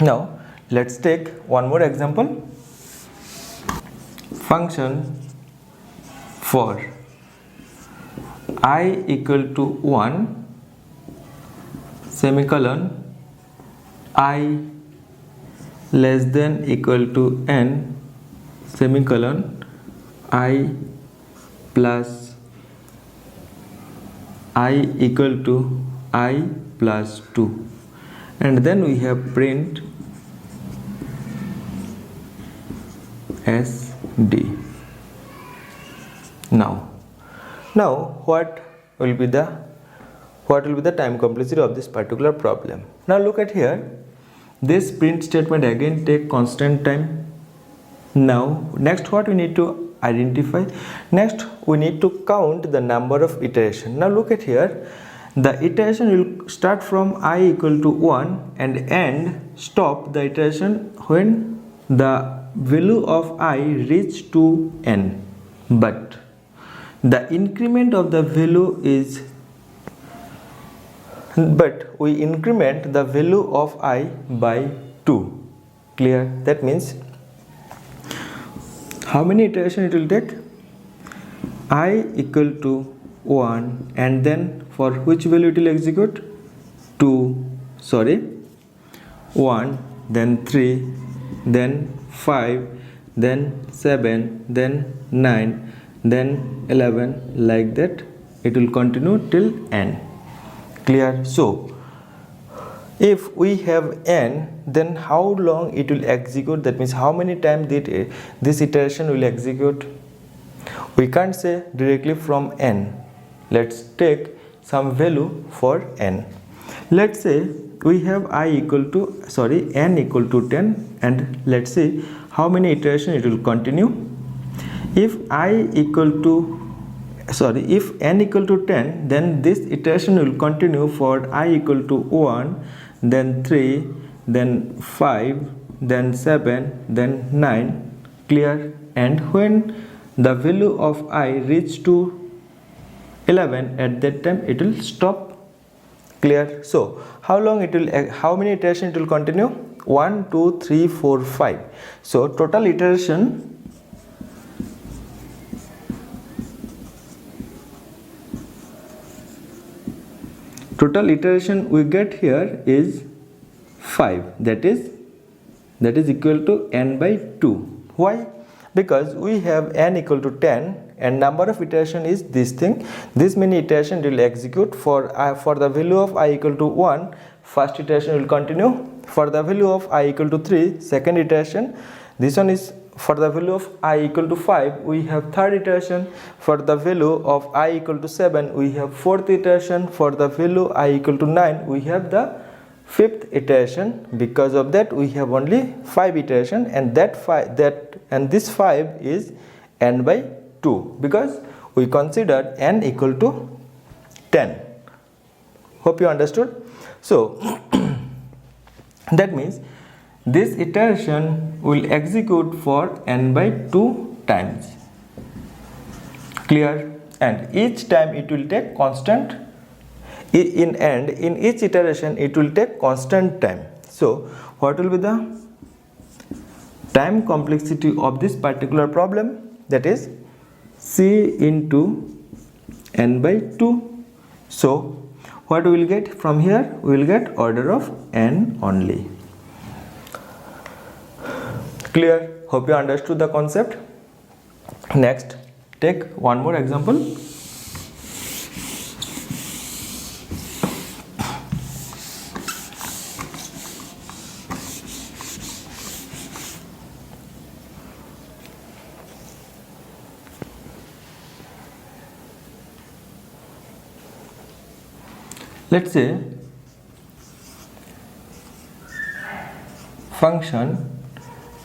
Now let's take one more example. Function for I equal to 1 semicolon I less than equal to n semicolon I plus I equal to I plus 2, and then we have print SD. Now what will be the time complexity of this particular problem? Now look at here, this print statement again take constant time. Now next what we need to identify, next we need to count the number of iteration. Now look at here, the iteration will start from I equal to 1 and end stop the iteration when the value of I reach to n, but the increment of the value is, but we increment the value of I by 2. Clear? That means how many iteration it will take? I equal to 1 and then for which value it will execute? 1, then 3, then 5, then 7, then 9, then 11, like that it will continue till n. Clear? So if we have n, then how long it will execute, that means how many times this iteration will execute? We can't say directly from n. Let's take some value for n. Let's say we have n equal to 10, and let's see how many iteration it will continue. If n equal to 10, then this iteration will continue for I equal to 1, then 3, then 5, then 7, then 9. Clear? And when the value of I reach to 11, at that time it will stop. Clear? So how many iteration it will continue? 1, 2, 3, 4, 5. So total iteration we get here is 5, that is equal to n by 2. Why? Because we have n equal to 10 and number of iteration is this thing. This many iteration will execute for the value of I equal to 1, first iteration will continue. For the value of I equal to 3, second iteration. This one is for the value of I equal to 5, we have third iteration. For the value of I equal to 7, we have fourth iteration. For the value I equal to 9, we have the fifth iteration. Because of that, we have only 5 iteration, and this 5 is n by 2, because we considered n equal to 10. Hope you understood. So that means this iteration will execute for n by 2 times. Clear? And each time it will take constant. In each iteration it will take constant time. So what will be the time complexity of this particular problem? That is C into n by 2. So what we will get from here? We will get order of n only. Clear? Hope you understood the concept. Next, take one more example. Let's say function,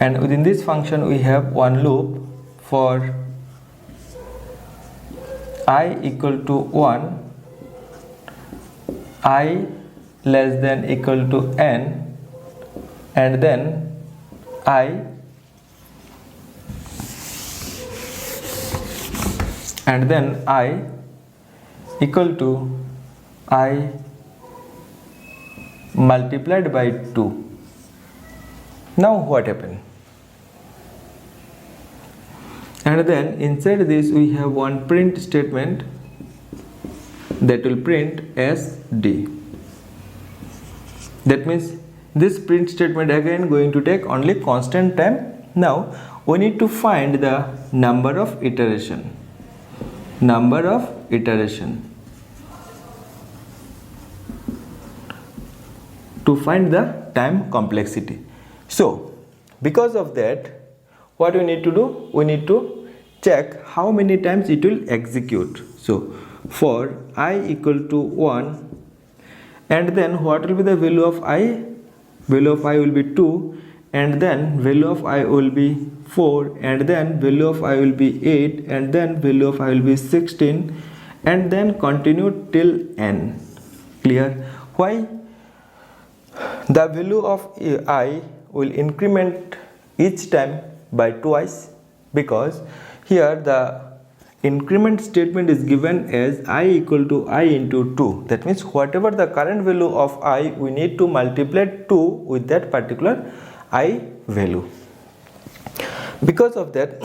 and within this function we have one loop for I equal to 1, I less than equal to n, and then I equal to I multiplied by 2. Now what happened? And then inside this we have one print statement that will print SD. That means this print statement again going to take only constant time. Now we need to find the number of iteration. Number of iteration. To find the time complexity. So because of that, what we need to do? We need to check how many times it will execute. So for I equal to 1, and then what will be the value of I? Value of I will be 2, and then value of I will be 4, and then value of I will be 8, and then value of I will be 16, and then continue till n. Clear? Why? The value of I will increment each time by twice, because here the increment statement is given as I equal to I into 2. That means whatever the current value of I, we need to multiply 2 with that particular I value. Because of that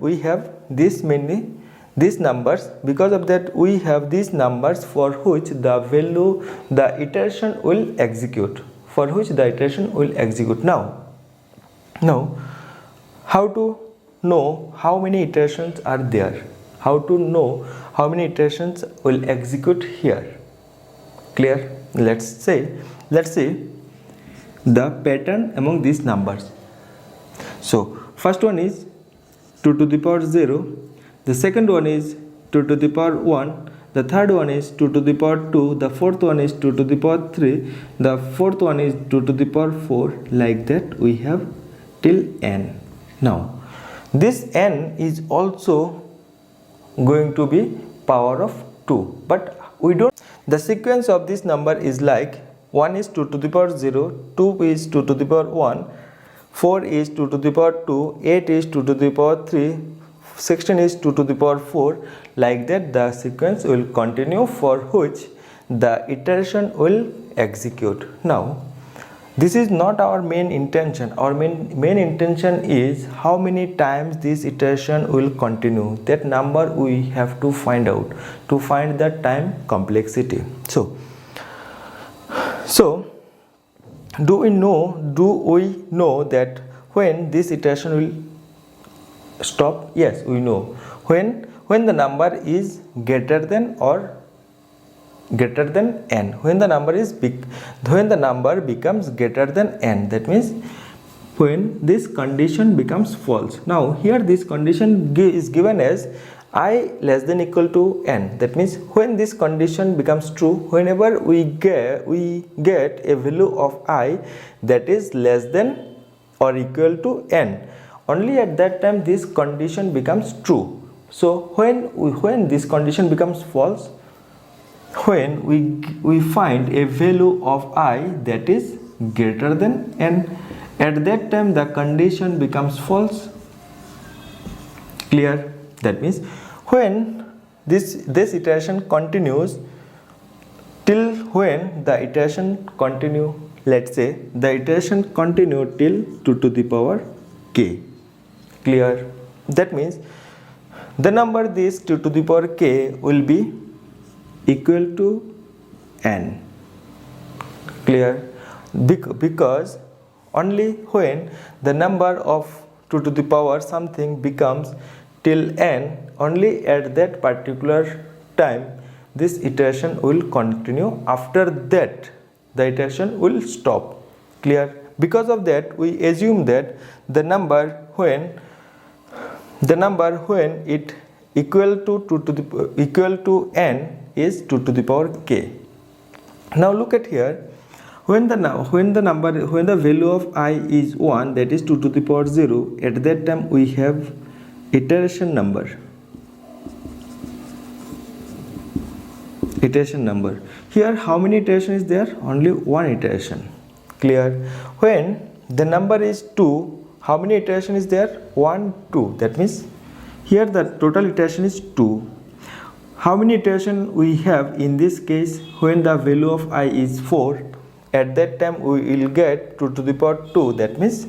we have these numbers. Because of that we have these numbers for which the value, the iteration will execute. Now how to know how many iterations are there? How to know how many iterations will execute here? Clear? Let's see the pattern among these numbers. So first one is 2 to the power 0, the second one is 2 to the power 1, the third one is 2 to the power 2, the fourth one is 2 to the power 3, the fourth one is 2 to the power 4, like that we have till n. Now this n is also going to be power of 2, but we don't. The sequence of this number is like 1 is 2 to the power 0, 2 is 2 to the power 1, 4 is 2 to the power 2, 8 is 2 to the power 3, 16 is 2 to the power 4. Like that the sequence will continue, for which the iteration will execute. Now this is not our main intention. Our main intention is how many times this iteration will continue. That number we have to find out to find the time complexity. So do we know that when this iteration will stop? Yes, we know. When the number is greater than or greater than n. When the number becomes greater than n, that means when this condition becomes false. Now here this condition is given as I less than equal to n. That means when this condition becomes true, whenever we get a value of I that is less than or equal to n, only at that time this condition becomes true. So when this condition becomes false, when we find a value of I that is greater than n, at that time the condition becomes false. Clear? That means when this iteration continues, till when the iteration continue, let's say the iteration continue till 2 to the power k. Clear? That means the number this 2 to the power k will be equal to n. Clear? Because only when the number of 2 to the power something becomes till n, only at that particular time this iteration will continue. After that the iteration will stop. Clear? Because of that we assume that the number when it equal to n is 2 to the power k. Now look at here. When the value of I is 1, that is 2 to the power 0, at that time we have iteration number. Here how many iteration is there? Only one iteration. Clear? When the number is 2, how many iteration is there? 1, 2. That means here the total iteration is 2. How many iteration we have in this case when the value of I is 4, at that time we will get 2 to the power 2, that means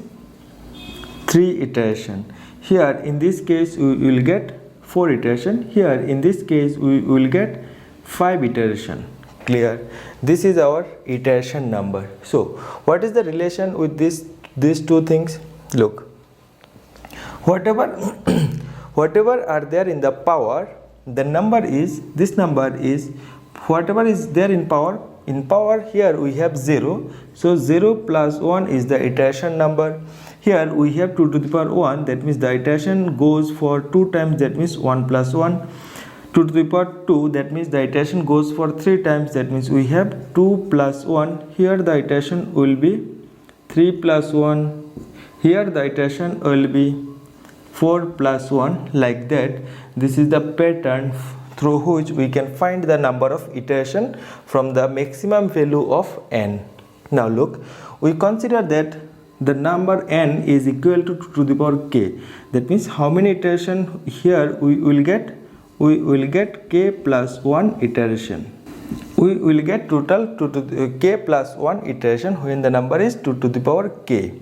3 iteration. Here in this case we will get 4 iteration. Here in this case we will get 5 iteration. Clear? This is our iteration number. So what is the relation with these two things? Look, whatever whatever are there in the power, the number is, this number is whatever is there in power. In power here we have 0, so 0 plus 1 is the iteration number. Here we have 2 to the power 1, that means the iteration goes for 2 times, that means 1 plus 1. 2 to the power 2, that means the iteration goes for 3 times, that means we have 2 plus 1. Here the iteration will be 3 plus 1. Here the iteration will be 4 plus 1, like that. This is the pattern through which we can find the number of iteration from the maximum value of n. Now look, we consider that the number n is equal to the power k. That means how many iteration here we will get? We will get k plus 1 iteration. We will get total k plus 1 iteration when the number is 2 to the power k,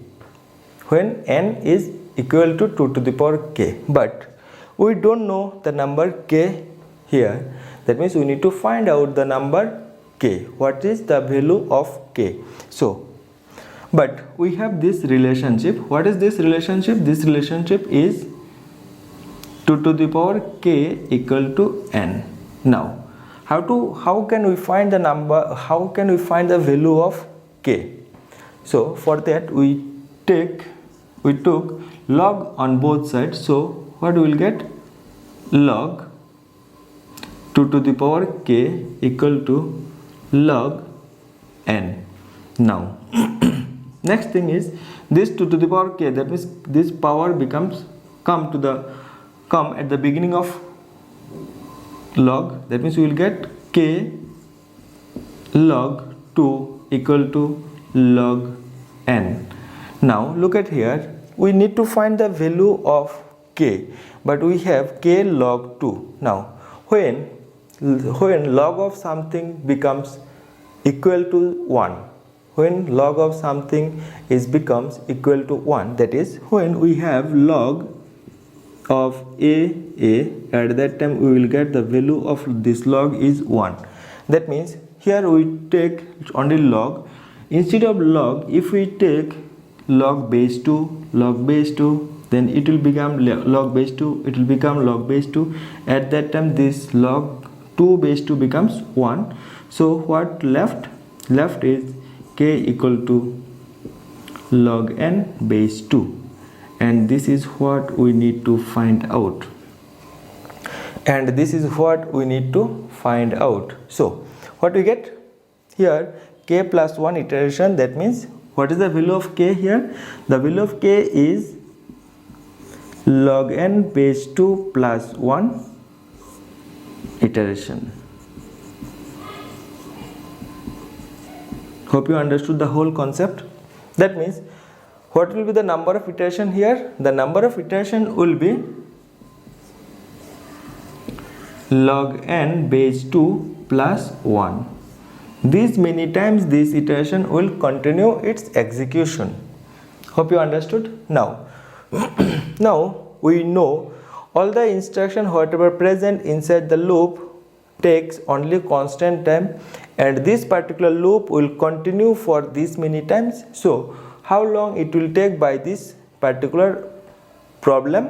when n is equal to 2 to the power k. But we don't know the number k here. That means we need to find out the number k. What is the value of k? So, but we have this relationship. What is this relationship? This relationship is 2 to the power k equal to n. Now, how can we find the number? How can we find the value of k? So for that we took log on both sides. So what we will get? Log 2 to the power k equal to log n. Now next thing is this 2 to the power k, that means this power come at the beginning of log, that means we will get k log 2 equal to log n. Now look at here, we need to find the value of k, but we have k log 2. Now when log of something becomes equal to 1, when log of something becomes equal to 1, that is when we have log of a, at that time we will get the value of this log is 1. That means here we take only log. Instead of log, if we take log base 2, then it will become log base 2, it will become log base 2. At that time this log 2 base 2 becomes 1. So what left is k equal to log n base 2. And this is what we need to find out. So what we get here? K plus 1 iteration. That means what is the value of k here? The value of k is log n base 2 plus 1 iteration. Hope you understood the whole concept. That means what will be the number of iteration here? The number of iteration will be log n base 2 plus 1. This many times this iteration will continue its execution. Hope you understood. Now we know all the instruction whatever present inside the loop takes only constant time, and this particular loop will continue for this many times. So how long it will take by this particular problem,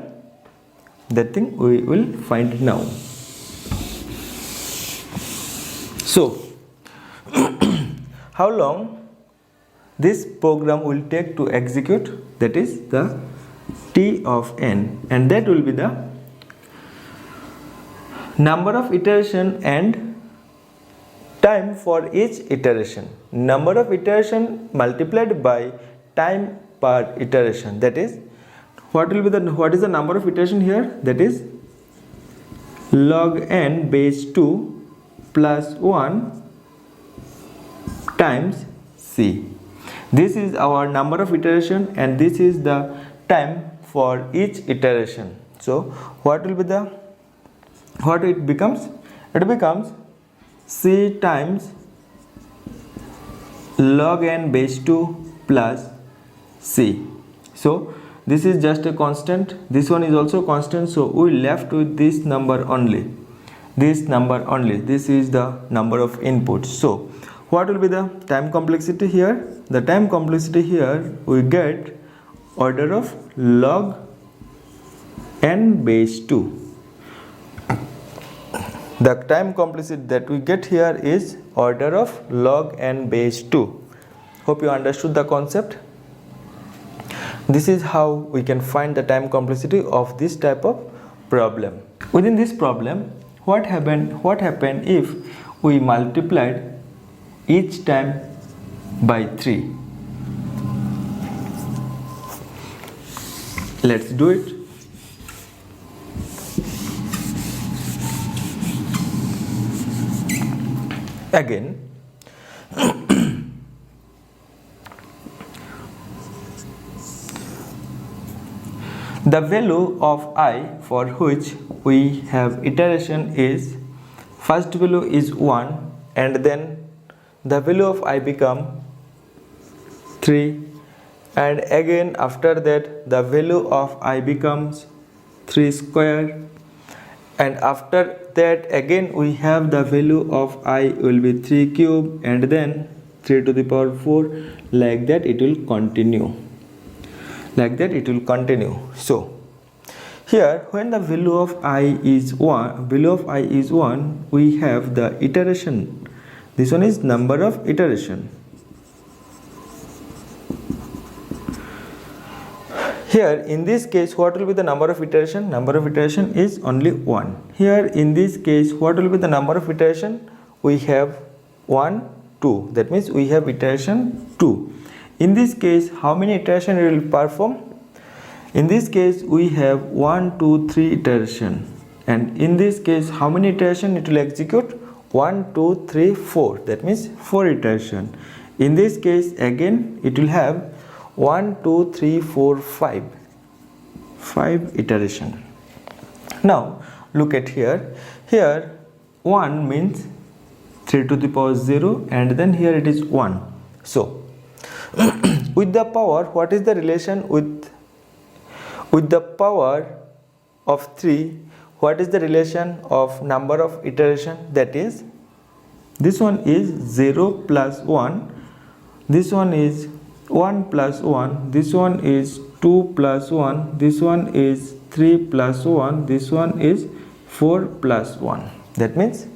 that thing we will find now. So how long this program will take to execute, that is the t of n, and that will be the number of iteration and time for each iteration. Number of iteration multiplied by time per iteration. That is what is the number of iteration here? That is log n base 2 plus 1 times c. This is our number of iteration and this is the time for each iteration. So what it becomes? It becomes c times log n base 2 plus c. So this is just a constant, this one is also constant, so we left with this number only. This is the number of inputs. So what will be the time complexity here? The time complexity here we get order of log n base 2. The time complexity that we get here is order of log n base 2. Hope you understood the concept. This is how we can find the time complexity of this type of problem. Within this problem, what happened if we multiplied each time by 3? Let's do it. Again, the value of I for which we have iteration is, first value is 1 and then the value of I become 3, and again after that the value of I becomes 3 square, and after that again we have the value of I will be 3 cube, and then 3 to the power 4, like that it will continue. So here when the value of I is 1, we have the iteration. This one is number of iteration. Here in this case, what will be the number of iteration? Number of iteration is only 1. Here in this case, what will be the number of iteration? We have 1, 2. That means we have iteration 2. In this case, how many iteration we will perform? In this case, we have 1, 2, 3 iteration. And in this case, how many iteration it will execute? 1, 2, 3, 4. That means 4 iteration. In this case, again, it will have 1, 2, 3, 4, 5. 5 iteration. Now, look at here. Here, 1 means 3 to the power 0, and then here it is 1. So, with the power, what is the relation with the power of 3? What is the relation of number of iteration? That is, this one is 0 plus 1, this one is 1 plus 1, this one is 2 plus 1, this one is 3 plus 1, this one is 4 plus 1. That means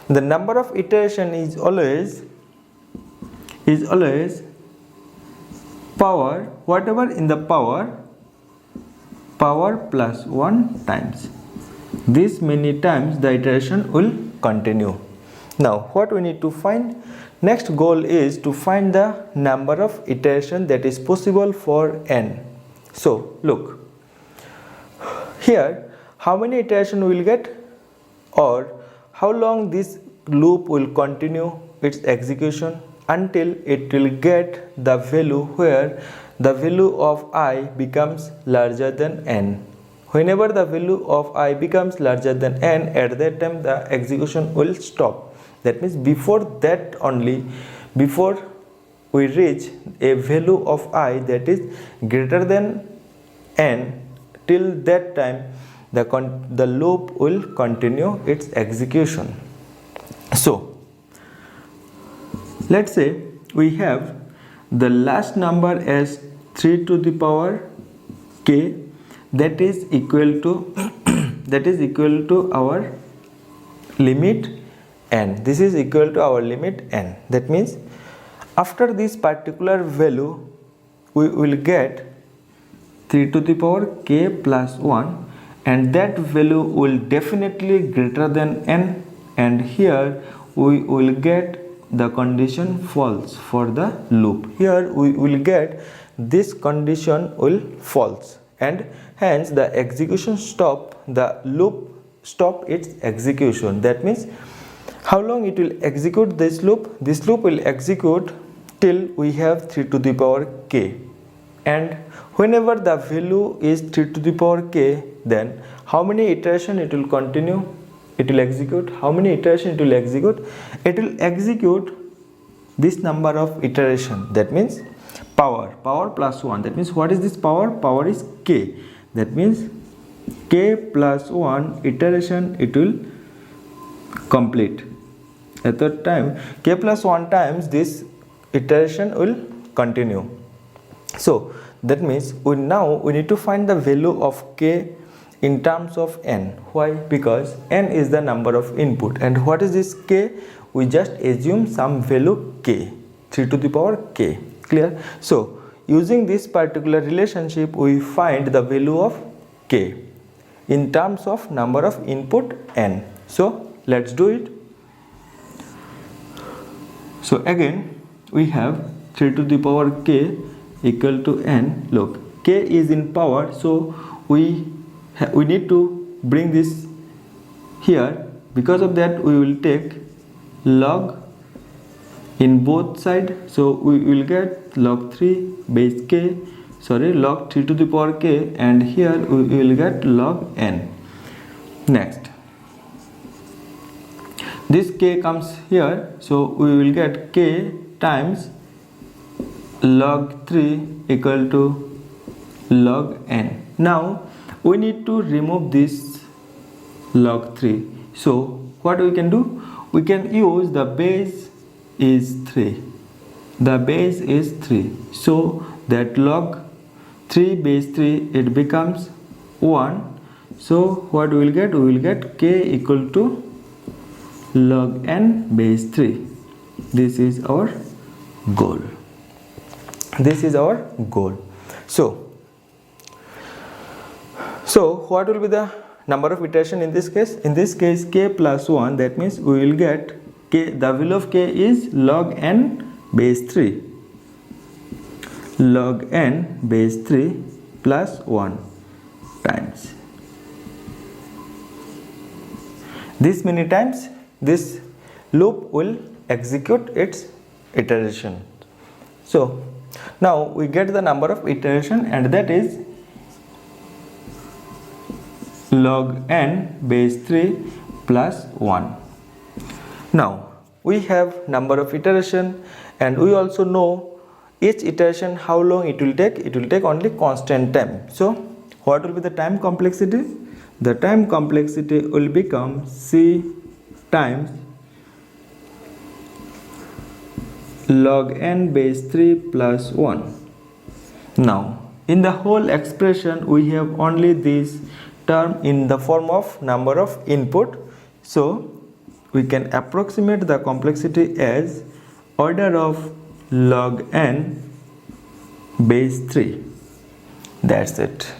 the number of iteration is always power, whatever in the power plus 1 times. This many times the iteration will continue. Now what we need to find? Next goal is to find the number of iteration that is possible for n. So look, here how many iteration we will get, or how long this loop will continue its execution until it will get the value where the value of I becomes larger than n. Whenever the value of I becomes larger than n, at that time the execution will stop. That means before that only, before we reach a value of I that is greater than n, till that time the loop will continue its execution. So let's say we have the last number as 3 to the power k, that is equal to our limit n. This is equal to our limit n. That means after this particular value we will get 3 to the power k plus 1, and that value will definitely greater than n, and here we will get the condition false for the loop. Here we will get this condition will false, and hence the execution stop, the loop stop its execution. That means how long it will execute this loop? This loop will execute till we have 3 to the power k, and whenever the value is 3 to the power k, then how many iteration it will continue? It will execute. How many iteration it will execute? It will execute this number of iteration, that means power plus 1, that means what is this power is k, that means k plus 1 iteration it will complete. At that time k plus 1 times this iteration will continue. So that means we need to find the value of k in terms of n. Why? Because n is the number of input, and what is this k? We just assume some value k, 3 to the power k. Clear? So using this particular relationship we find the value of k in terms of number of input n. So let's do it. So again we have 3 to the power k equal to n. Look, k is in power, so we need to bring this here. Because of that we will take log in both sides, so we will get log 3 base k, log 3 to the power k, and here we will get log n. Next, this k comes here, so we will get k times log 3 equal to log n. Now we need to remove this log 3. So what we can do? We can use the base is 3. The base is 3. So that log 3 base 3 it becomes 1. So what we will get? We will get k equal to log n base 3. This is our goal. This is our goal. So what will be the number of iteration in this case? In this case k plus 1, that means we will get k, the value of k is log n base 3. Log n base 3 plus 1 times. This many times this loop will execute its iteration. So now we get the number of iteration, and that is log n base 3 plus 1. Now we have number of iteration, and we also know each iteration how long it will take. It will take only constant time. So what will be the time complexity? The time complexity will become c times log n base 3 plus 1. Now in the whole expression we have only this term in the form of number of input, so we can approximate the complexity as order of log n base 3. That's it.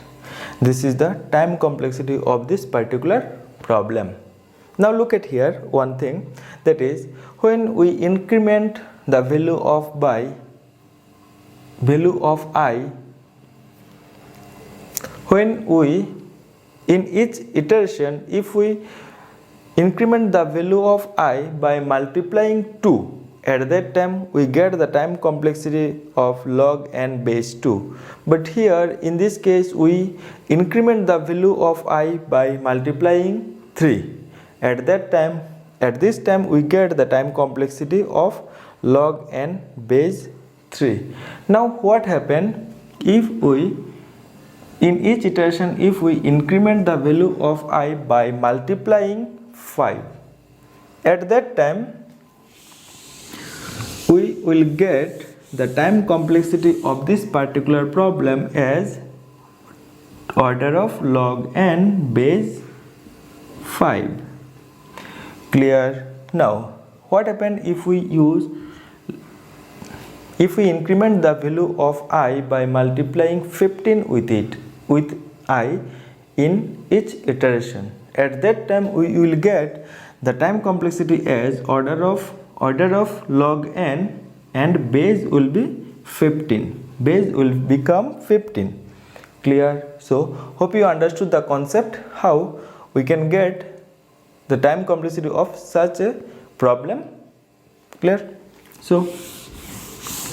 This is the time complexity of this particular problem. Now look at here one thing, that is when we increment the value of I, when we in each iteration, if we increment the value of I by multiplying 2, at that time we get the time complexity of log n base 2. But here in this case we increment the value of I by multiplying 3. At this time we get the time complexity of log n base 3. Now what happened if we in each iteration, if we increment the value of I by multiplying 5, at that time we will get the time complexity of this particular problem as order of log n base 5. Clear? Now what happened if we increment the value of I by multiplying 15 with I in each iteration? At that time we will get the time complexity as order of log n, and base will be 15. Base will become 15. Clear? So hope you understood the concept, how we can get the time complexity of such a problem. Clear? So